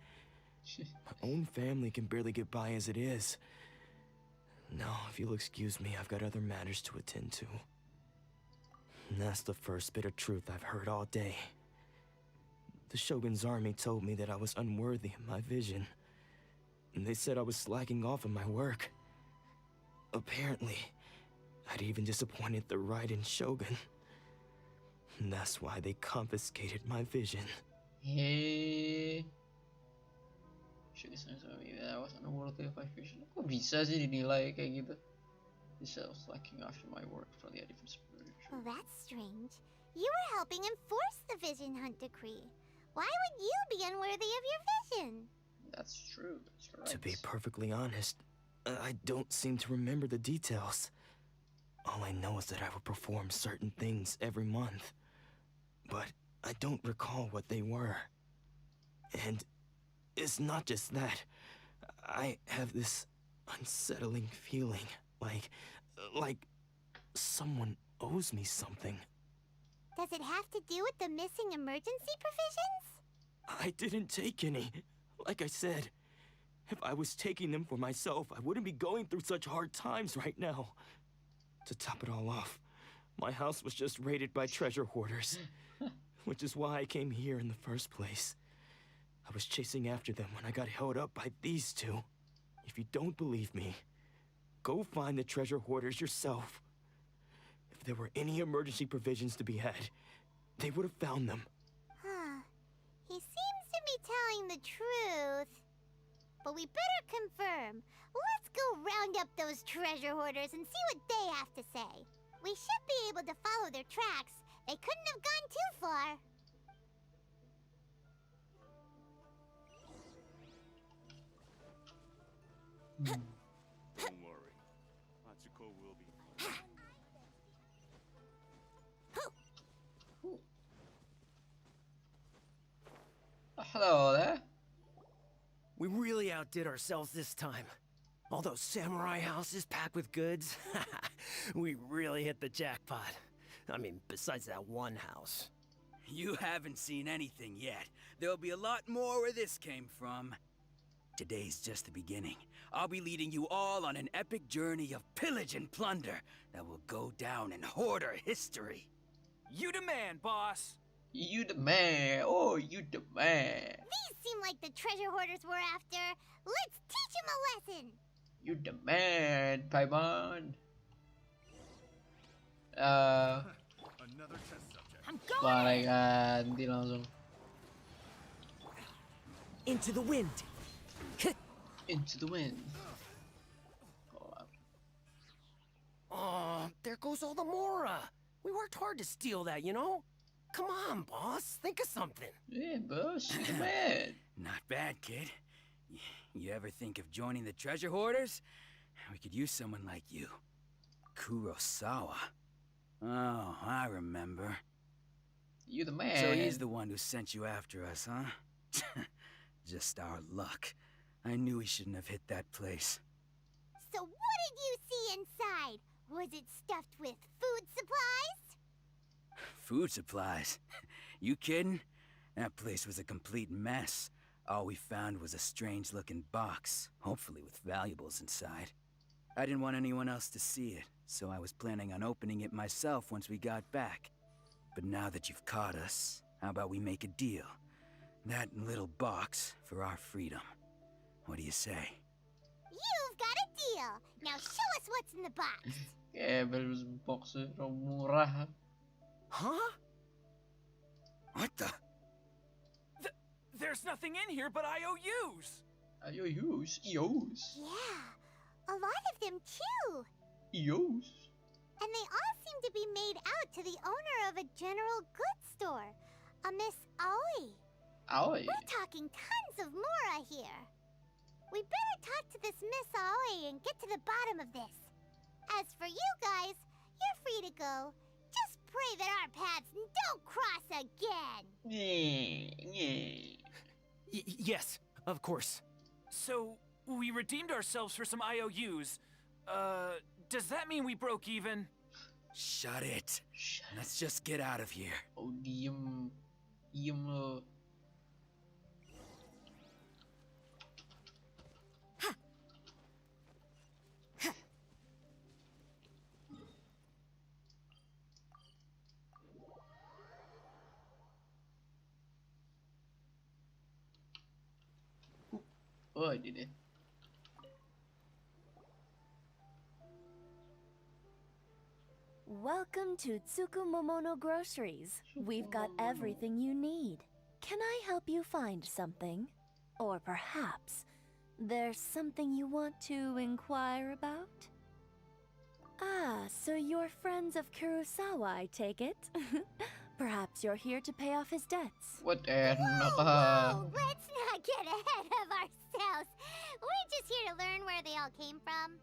S12: My own family can barely get by as it is. Now, if you'll excuse me, I've got other matters to attend to. And that's the first bit of truth I've heard all day. The Shogun's army told me that I was unworthy of my vision. And they said I was slacking off in my work. Apparently, I'd even disappointed the Raiden Shogun. And that's why they confiscated my vision.
S1: Hehehe. I was unworthy of my vision. Kok bisa sih dinilai kayak gitu? Bisa slacking after my work for the different spiritual.
S3: Well, that's strange. You were helping enforce the Vision Hunt Decree. Why would you be unworthy of your vision?
S1: That's true. That's right.
S12: To be perfectly honest, I don't seem to remember the details. All I know is that I would perform certain things every month. But I don't recall what they were. And it's not just that. I have this unsettling feeling, like someone owes me something.
S3: Does it have to do with the missing emergency provisions?
S12: I didn't take any. Like I said, if I was taking them for myself, I wouldn't be going through such hard times right now. To top it all off, my house was just raided by treasure hoarders, which is why I came here in the first place. I was chasing after them when I got held up by these two. If you don't believe me, go find the treasure hoarders yourself. If there were any emergency provisions to be had, they would have found them.
S3: Huh. He seems to be telling the truth. But we better confirm. Let's go round up those treasure hoarders and see what they have to say. We should be able to follow their tracks. They couldn't have gone too far.
S2: Don't worry. Atsuko will be fine.
S1: Hello there.
S13: We really outdid ourselves this time. All those samurai houses packed with goods. We really hit the jackpot. I mean, besides that one house.
S11: You haven't seen anything yet. There'll be a lot more where this came from. Today's just the beginning. I'll be leading you all on an epic journey of pillage and plunder that will go down in hoarder history.
S10: You demand, boss.
S1: You the man. Oh, you the man.
S3: These seem like the treasure hoarders we're after. Let's teach them a lesson.
S1: You the man, Paimon.
S2: Another test subject.
S6: I'm going.
S1: Balik ganti langsung.
S13: Into the wind.
S1: Into the wind.
S13: Oh, there goes all the Mora. We worked hard to steal that, you know? Come on, boss. Think of something.
S1: Yeah, boss. You the man.
S11: Not bad, kid. You ever think of joining the treasure hoarders? We could use someone like you. Kurosawa. Oh, I remember.
S1: You the man.
S11: So he's the one who sent you after us, huh? Just our luck. I knew he shouldn't have hit that place.
S3: So what did you see inside? Was it stuffed with food supplies?
S11: Food supplies? You kidding? That place was a complete mess. All we found was a strange-looking box, hopefully with valuables inside. I didn't want anyone else to see it, so I was planning on opening it myself once we got back. But now that you've caught us, how about we make a deal? That little box for our freedom. What do you say?
S3: You've got a deal. Now show us what's in the box.
S1: Yeah, but it was boxer murah.
S13: Huh?
S11: What the?
S10: There's nothing in here but IOUs.
S1: IOUs? EOs?
S3: Yeah, a lot of them too.
S1: EOs?
S3: And they all seem to be made out to the owner of a general goods store, a Miss Aoi.
S1: Aoi?
S3: We're talking tons of Mora here. We better talk to this Miss Aoi and get to the bottom of this. As for you guys, you're free to go. Just pray that our paths don't cross again.
S1: Yeah, yeah.
S10: Yes, of course. So, we redeemed ourselves for some IOUs. Does that mean we broke even?
S11: Shut it. Let's just get out of here.
S1: Oh, diem. Diem lo. Oh, ini deh.
S14: Welcome to Tsukumomono Groceries. We've got everything you need. Can I help you find something? Or perhaps there's something you want to inquire about? Ah, so you're friends of Kurosawa, I take it? Perhaps you're here to pay off his debts.
S1: What
S3: Whoa, let's not get ahead of ourselves. We're just here to learn where they all came from.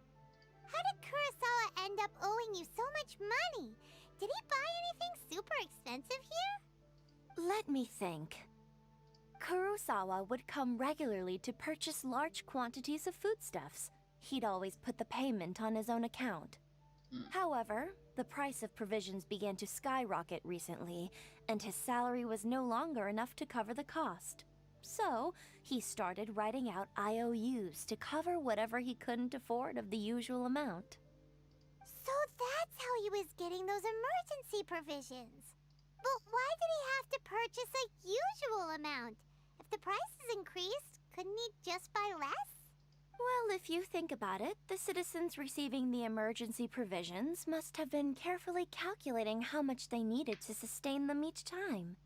S3: How did Kurosawa end up owing you so much money? Did he buy anything super expensive here?
S14: Let me think. Kurosawa would come regularly to purchase large quantities of foodstuffs. He'd always put the payment on his own account. However, the price of provisions began to skyrocket recently, and his salary was no longer enough to cover the cost. So, he started writing out IOUs to cover whatever he couldn't afford of the usual amount.
S3: So that's how he was getting those emergency provisions. But why did he have to purchase a usual amount? If the prices increased, couldn't he just buy less?
S14: Well, if you think about it, the citizens receiving the emergency provisions must have been carefully calculating how much they needed to sustain them each time.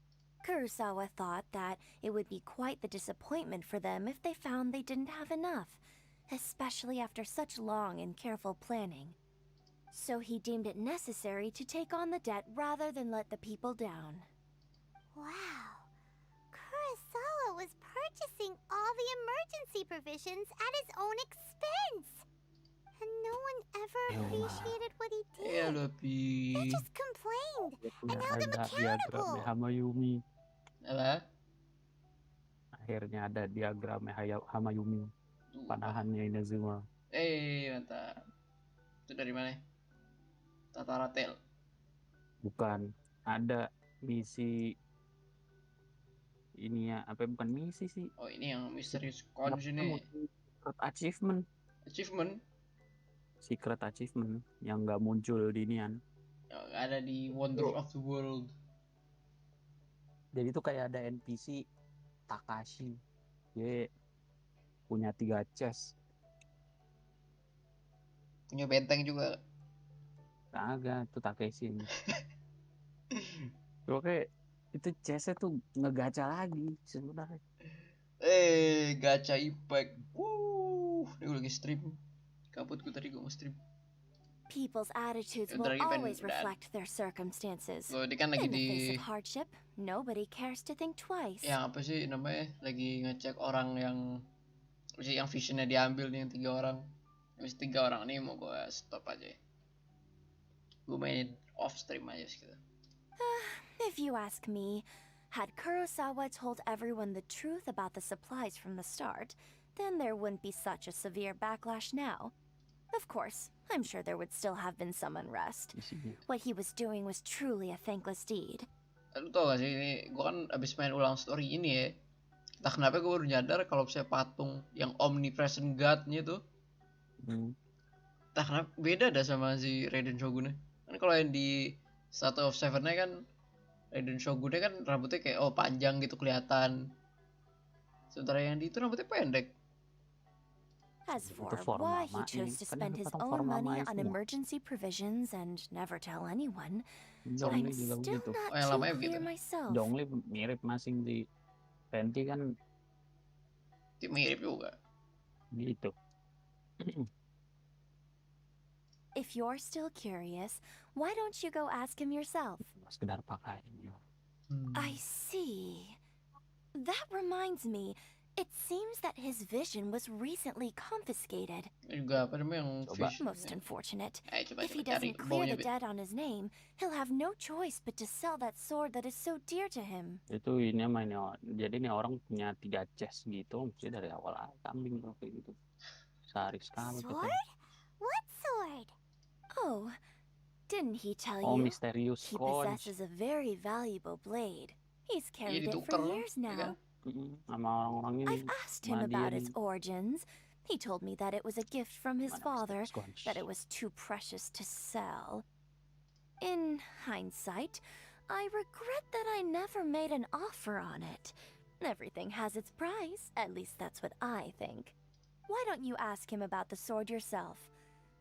S14: Kurosawa thought that it would be quite the disappointment for them if they found they didn't have enough, especially after such long and careful planning. So he deemed it necessary to take on the debt rather than let the people down.
S3: Wow. Kurosawa was purchasing all the emergency provisions at his own expense. And no one ever appreciated what he did. They just complained and held him accountable.
S15: Hamayumi.
S1: Apa?
S15: Akhirnya ada diagram Hamayumi. Panahannya Inazuma.
S1: Mantap. Itu dari mana? Tataratel.
S15: Bukan. Ada misi ini ya, apa bukan misi sih?
S1: Oh, ini yang misterius cons ini.
S15: Secret achievement.
S1: Achievement?
S15: Secret achievement yang nggak muncul di inian.
S1: Ada di Wonder of the World.
S15: Jadi itu kayak ada NPC Takashi. Dia punya 3 chest.
S1: Punya benteng juga.
S15: Kagak, itu Takeshi. Oke, itu chestnya tuh ngegacha lagi sebenarnya.
S1: Gacha Impact. Ini gue lagi stream. Kabutku tadi gue mau stream.
S14: People's attitudes will always reflect their circumstances.
S1: Loh, ini kan lagi
S14: In the
S1: di
S14: face of hardship, nobody cares to think twice.
S1: yang apa sih namanya? Lagi ngecek orang yang visionnya diambil nih, yang 3 orang. Habis 3 orang nih mau gue stop aja. Gue mainin off stream aja gitu.
S14: If you ask me, had Kurosawa told everyone the truth about the supplies from the start, then there wouldn't be such a severe backlash now. Of course, I'm sure there would still have been some unrest. What he was doing was truly a thankless deed.
S1: Lu tau gak sih, ini gue kan abis main ulang story ini ya. Entah kenapa gue baru nyadar kalau misalnya patung yang omnipresent god-nya tuh, entah kenapa beda dah sama si Raiden Shogunnya. Kan kalau yang di Statue of Seven-nya kan, Raiden Shogunnya kan rambutnya kayak panjang gitu kelihatan. Sementara yang di itu rambutnya pendek.
S14: As for why he chose to spend his own money on emergency provisions and never tell anyone, I'm still not too clear myself.
S15: Zhongli mirip masing di Fenty kan.
S1: Mirip juga.
S15: Gitu.
S14: If you're still curious, why don't you go ask him yourself?
S15: Sekedar pakainya.
S14: I see. That reminds me, It seems that his vision was recently confiscated.
S1: Juga apa namanya yang fish?
S14: Most unfortunate.
S1: Coba
S14: If he
S1: cari
S14: doesn't clear
S1: baunya,
S14: the debt on his name, he'll have no choice but to sell that sword that is so dear to him.
S15: Itu ini mainnya. Jadi nih orang punya 3 chest gitu, mesti dari awal kambing tuh kayak gitu. Sehari sekali.
S3: Sword? What sword?
S14: Oh, didn't he tell
S15: Oh,
S14: you?
S15: misterius
S14: He
S15: conch.
S14: possesses a very valuable blade. He's carried it
S1: ditukar,
S14: for years
S1: ya kan?
S14: now.
S15: Sama orang-orang ini.
S14: I've asked him about its origins. He told me that it was a gift from his father, that it was too precious to sell. In hindsight, I regret that I never made an offer on it. Everything has its price, at least that's what I think. Why don't you ask him about the sword yourself?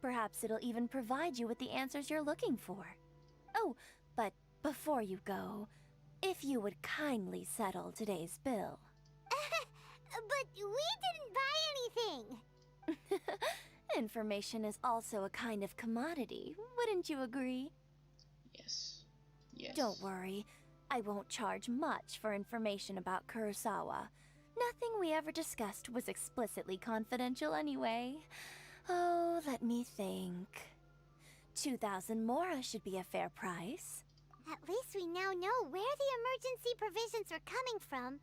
S14: Perhaps it'll even provide you with the answers you're looking for. Oh, but before you go, if you would kindly settle today's bill.
S3: But we didn't buy anything.
S14: Information is also a kind of commodity, wouldn't you agree?
S1: Yes. Yes.
S14: Don't worry, I won't charge much for information about Kurosawa. Nothing we ever discussed was explicitly confidential anyway. Oh, let me think. 2,000 mora should be a fair price.
S3: At least we now know where the emergency provisions are coming from.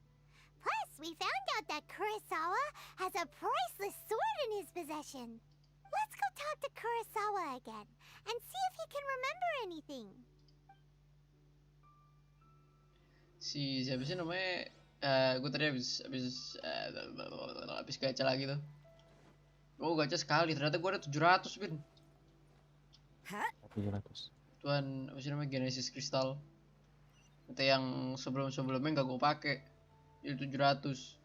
S3: Plus, we found out that Kurosawa has a priceless sword in his possession. Let's go talk to Kurosawa again and see if he can remember anything.
S1: Siapa sih namanya? Gue tadi habis gacha lagi tuh. Oh, gacha sekali, ternyata gue ada 700, Bin.
S15: Hah? 700.
S1: Tuan, apa sih namanya, Genesis Crystal. Itu yang sebelum-sebelumnya nggak gue pakai. Jadi 700.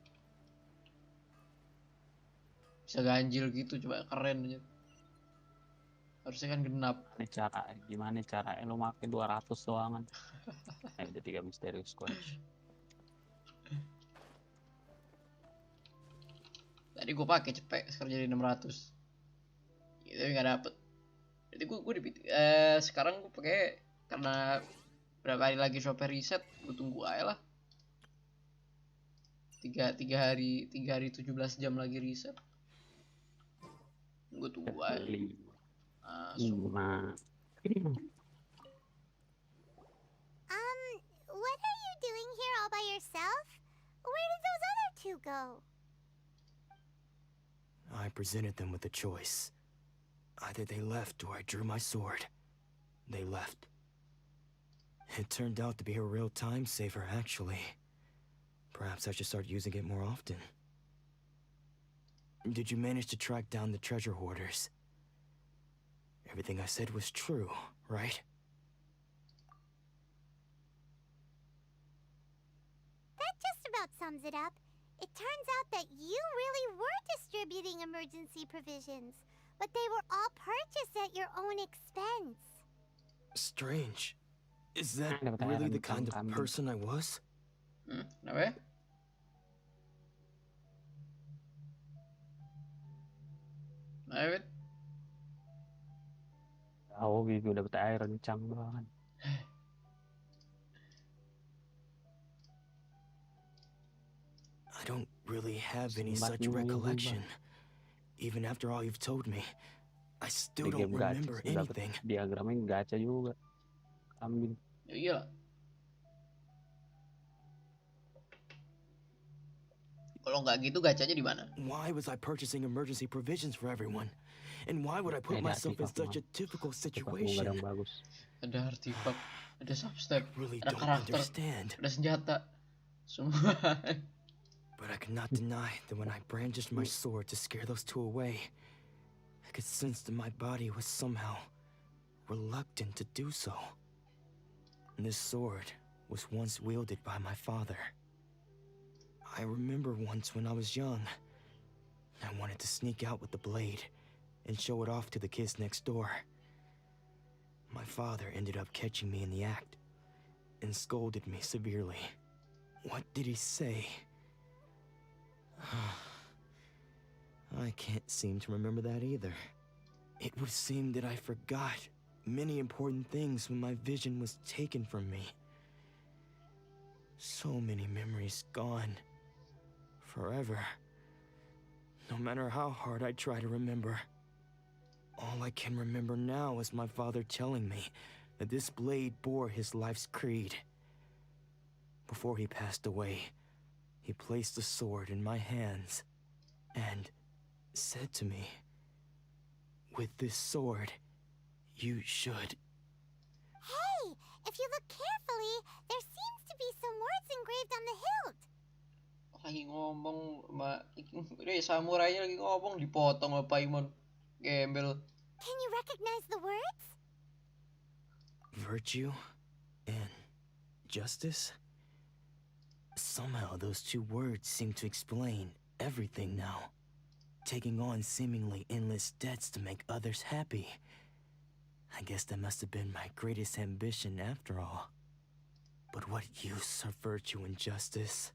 S1: Bisa ganjil gitu, coba keren aja. Harusnya kan genap.
S15: Gimana cara lo make 200 doang kan? Ada 3 misterius conch.
S1: Tadi gue pakai cepet, sekarang jadi 600. Gitu tapi nggak dapet. Jadi gue sekarang gue pakai karena berapa hari lagi shopnya reset, gue tunggu aja lah. 3 hari 17 jam lagi reset. Gue tunggu aja.
S3: What are you doing here all by yourself? Where did those other two go?
S12: I presented them with a choice. Either they left or I drew my sword. They left. It turned out to be a real time saver, actually. Perhaps I should start using it more often. Did you manage to track down the treasure hoarders? Everything I said was true, right?
S3: That just about sums it up. It turns out that you really were distributing emergency provisions, but they were all purchased at your own expense.
S12: Strange. Is that really the kind of person I was?
S1: Kenapa? Kenapa?
S15: Tahu gitu dapet air rencang banget.
S12: I don't really have any such recollection. Even after all you've told me, I still don't remember anything.
S15: Diagramnya gacha juga. Kambing.
S1: Iya. Kalau nggak gitu gacanya di mana?
S12: Why was I purchasing emergency provisions for everyone? And why would I put myself in such a difficult situation?
S1: Ada artifak, ada substep,
S12: really
S1: ada
S12: don't
S1: karakter,
S12: understand.
S1: ada senjata, semua.
S12: But I could not deny that when I brandished my sword to scare those two away, I could sense that my body was somehow reluctant to do so. And this sword was once wielded by my father. I remember once when I was young, I wanted to sneak out with the blade and show it off to the kids next door. My father ended up catching me in the act and scolded me severely. What did he say? I can't seem to remember that either. It would seem that I forgot many important things when my vision was taken from me. So many memories gone. forever. No matter how hard I try to remember. All I can remember now is my father telling me that this blade bore his life's creed. Before he passed away, he placed the sword in my hands and said to me, "With this sword, you should..."
S3: Hey, if you look carefully, there seems to be some words engraved on the hilt.
S1: Lagi ngomong sama ini samurainya lagi ngomong dipotong sama Paimon. Gembel.
S3: Can you recognize the words?
S12: Virtue and justice? Somehow those two words seem to explain everything now. Taking on seemingly endless debts to make others happy. I guess that must have been my greatest ambition after all. But what use are virtue and justice?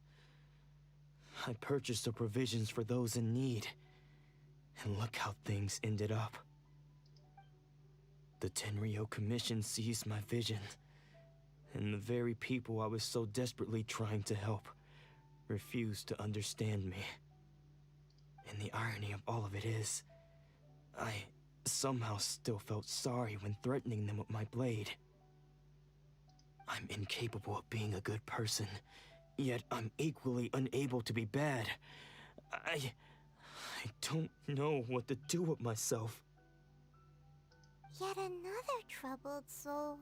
S12: I purchased the provisions for those in need, and look how things ended up. The Tenryo Commission seized my vision, and the very people I was so desperately trying to help refused to understand me. And the irony of all of it is, I somehow still felt sorry when threatening them with my blade. I'm incapable of being a good person, yet I'm equally unable to be bad. I don't know what to do with myself.
S3: Yet another troubled soul.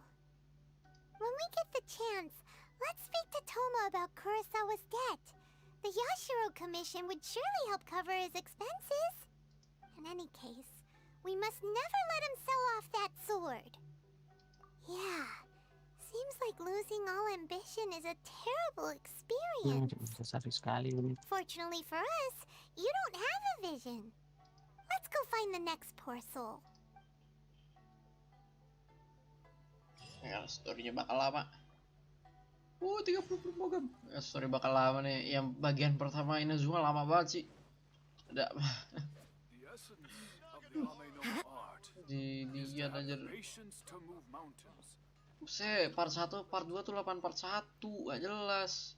S3: When we get the chance, let's speak to Toma about Kurosawa's debt. The Yashiro Commission would surely help cover his expenses. In any case, we must never let him sell off that sword. Yeah, seems like losing all ambition is a terrible experience.
S15: Sesat sekali ini.
S3: Fortunately for us, you don't have a vision. Let's go find the next poor soul.
S1: Ya, story-nya bakal lama. 30 program. Ya, story bakal lama nih. Yang bagian pertama Inazuma lama banget sih. Ada dilihat aja. Buset, part 1, part 2 tuh 8 part 1, gak jelas.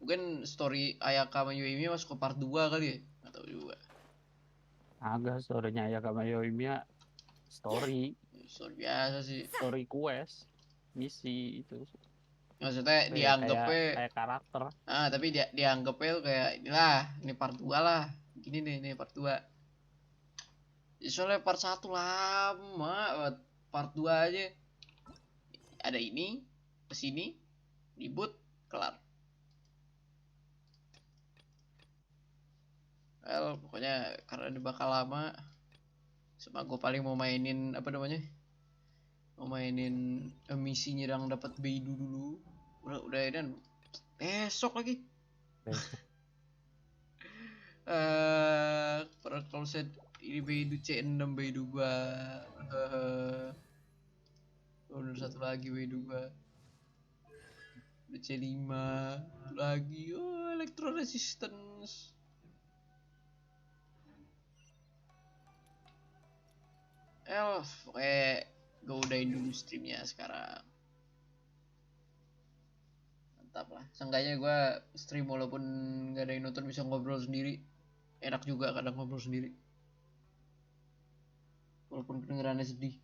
S1: Mungkin story Ayaka sama Yoimiya masuk ke part 2 kali ya? Gak tau juga.
S15: Agak story-nya ya sama yoimiya story.
S1: Story biasa sih.
S15: Story quest, misi itu.
S1: Maksudnya dianggapnya
S15: kayak karakter.
S1: Ah, tapi dianggapnya tuh kayak inilah, ini part 2 lah. Gini nih, ini part 2. Soalnya part 1 lama banget. Part 2 aja. Ada ini, kesini, ribut, kelar. Well, pokoknya karena ini bakal lama. Sama gue paling mau mainin apa namanya? Mau mainin misi nyerang dapat Beidu dulu. Udah dan besok lagi. Kalau set ini Beidu C6 Beidu gua. Udah satu lagi Beidu gua. Udah C5 lagi. Oh, electro resistance. Pokoknya gue udahin dulu streamnya sekarang. Mantap lah. Seenggaknya gue stream walaupun gak ada yang nonton bisa ngobrol sendiri. Enak juga kadang ngobrol sendiri. Walaupun kedengerannya sedih.